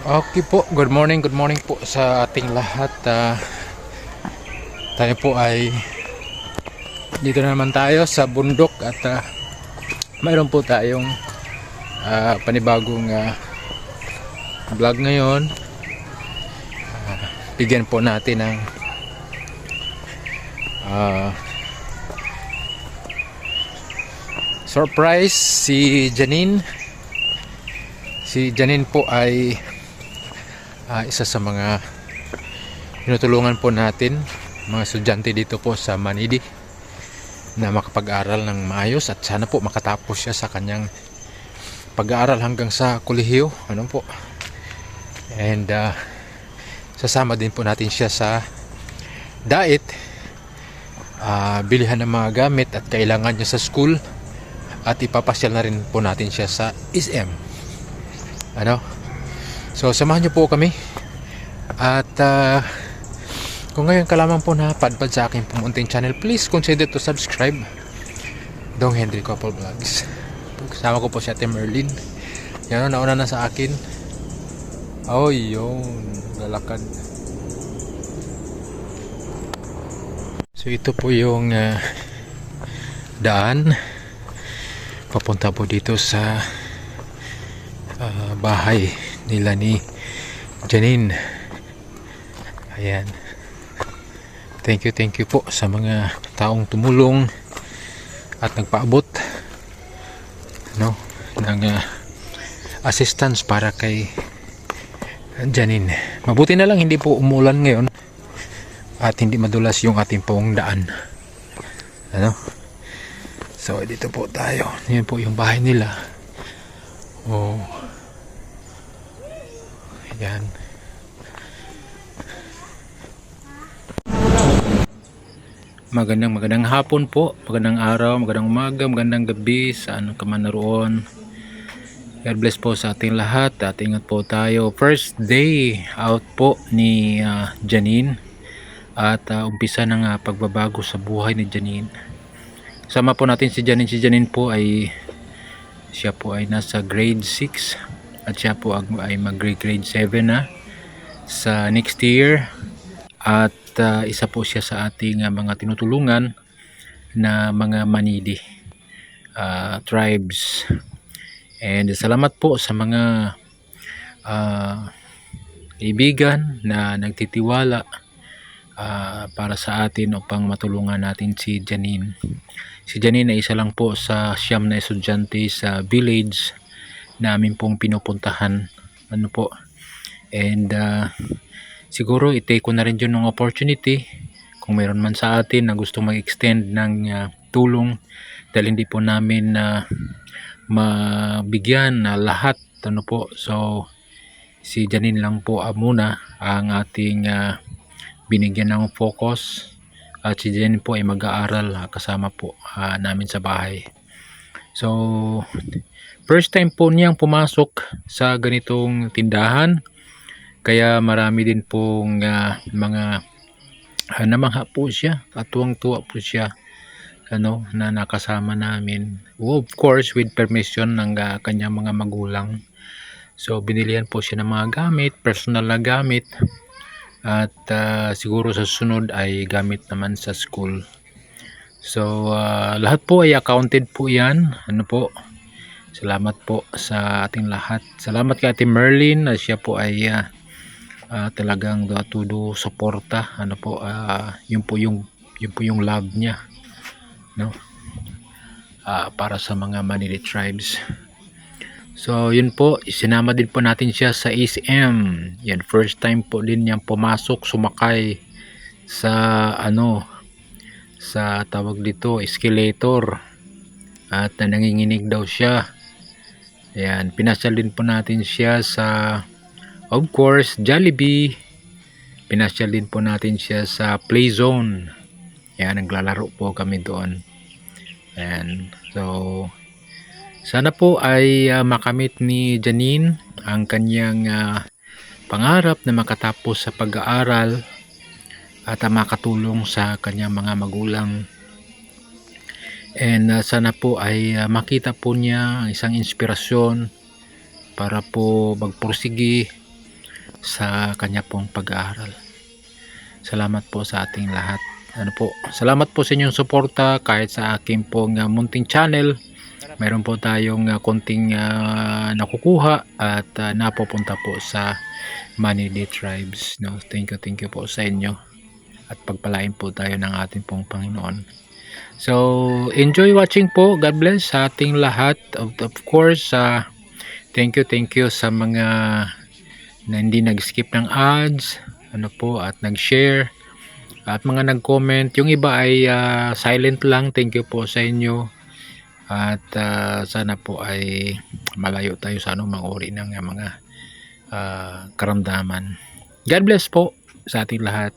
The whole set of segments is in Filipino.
Okay po, good morning po sa ating lahat. Tayo po ay dito na naman tayo sa bundok at mayroon po tayong panibagong vlog ngayon. Bigyan po natin ng surprise si Janine. Si Janine po ay isa sa mga tinutulungan po natin, mga estudyante dito po sa Manidi, na makapag-aral ng maayos at sana po makatapos siya sa kanyang pag-aaral hanggang sa kolehiyo, ano po. And sasama din po natin siya sa diet, bilihan ng mga gamit at kailangan niya sa school, at ipapasyal na rin po natin siya sa SM. Ano? So samahan niyo po kami. At kung ngayon ka lamang po napadpad sa aking pumunting channel, please consider to subscribe. Dong Henry Couple Vlogs. Kasama ko po si Ate Merlin. Yan, nauna na sa akin. Oh, yun, lalakad. So ito po yung daan papunta po dito sa bahay nila ni Janine. Ayan. Thank you po sa mga taong tumulong at nagpaabot ng assistance para kay Janine. Mabuti na lang hindi po umulan ngayon at hindi madulas yung ating pong daan. Ano? So dito po tayo. Yan po yung bahay nila. Oh. Ayan. Magandang hapon po, magandang araw, magandang umaga, magandang gabi sa anong kaman naroon. God bless po sa ating lahat at ingat po tayo. First day out po ni Janine at umpisa ng pagbabago sa buhay ni Janine. Sama po natin si Janine. Si Janine po ay siya po ay nasa grade 6 at siya po ay mag-grade 7 na sa next year. At isa po siya sa ating mga tinutulungan na mga Manidi tribes. And salamat po sa mga kaibigan na nagtitiwala para sa atin upang matulungan natin si Janine. Si Janine ay isa lang po sa 9 na estudyante sa village namin pong pinupuntahan, ano po. And siguro i-take ko na rin yun ng opportunity kung mayroon man sa atin na gusto mag-extend ng tulong, dahil hindi po namin mabigyan na lahat, ano po. So si Janine lang po muna ang ating binigyan ng focus, at si Janine po ay mag-aaral kasama po namin sa bahay. So first time po niyang pumasok sa ganitong tindahan, kaya marami din pong mga namangha po siya at tuwang-tuwa po siya, ano, na nakasama namin. Of course with permission ng kanyang mga magulang. So binilihan po siya ng mga gamit, personal na gamit, at siguro sa sunod ay gamit naman sa school. So lahat po ay accounted po yan, ano po. Salamat po sa ating lahat. Salamat kay Ate Merlin, siya po ay talagang tudo suporta, ano po. Yun po yung love niya, no, para sa mga Manili tribes. So yun po, isinama din po natin siya sa SM. Yan, first time po din niyang pumasok, sumakay sa sa tawag dito, escalator, at nanginginig daw siya. Ayan, pinasyal din po natin siya sa, of course, Jollibee. Pinasyal din po natin siya sa play zone. Ayan, naglalaro po kami doon. Ayan, so sana po ay makamit ni Janine ang kanyang pangarap na makatapos sa pag-aaral at makatulong sa kanyang mga magulang. And sana po ay makita po niya isang inspirasyon para po magpursigi sa kanya pong pag-aaral. Salamat po sa ating lahat. Salamat po sa inyong suporta kahit sa aking pong munting channel. Mayroon po tayong konting nakukuha at napupunta po sa Manili Tribes. No? Thank you po sa inyo at pagpalain po tayo ng ating pong Panginoon. So, enjoy watching po. God bless sa ating lahat. Of course, thank you sa mga na hindi nag-skip ng ads, at nag-share at mga nag-comment. Yung iba ay silent lang. Thank you po sa inyo. At sana po ay malayo tayo sa anumang uri ng mga karamdaman. God bless po sa ating lahat.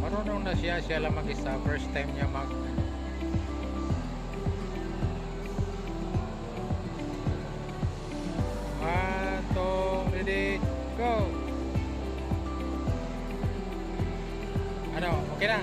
Marunong na siya lang mag-isa. First time niya mag 1, 2, ready, go! Okay na?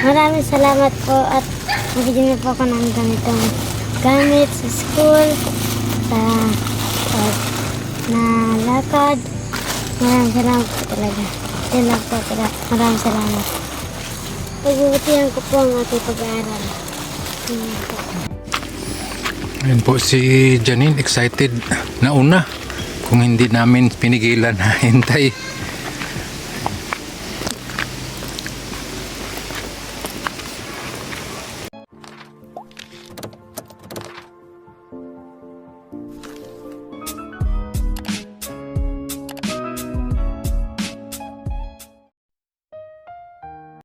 Maraming salamat po at nabigyan niyo po ako ng ganitong gamit sa school, sa na lakad. Maraming salamat po talaga. Yan lang po talaga. Maraming salamat. Pagbubutihan ko po ang ating pag-aaral. Yan po. Ayan po si Janine, excited na una. Kung hindi namin pinigilan na hintay.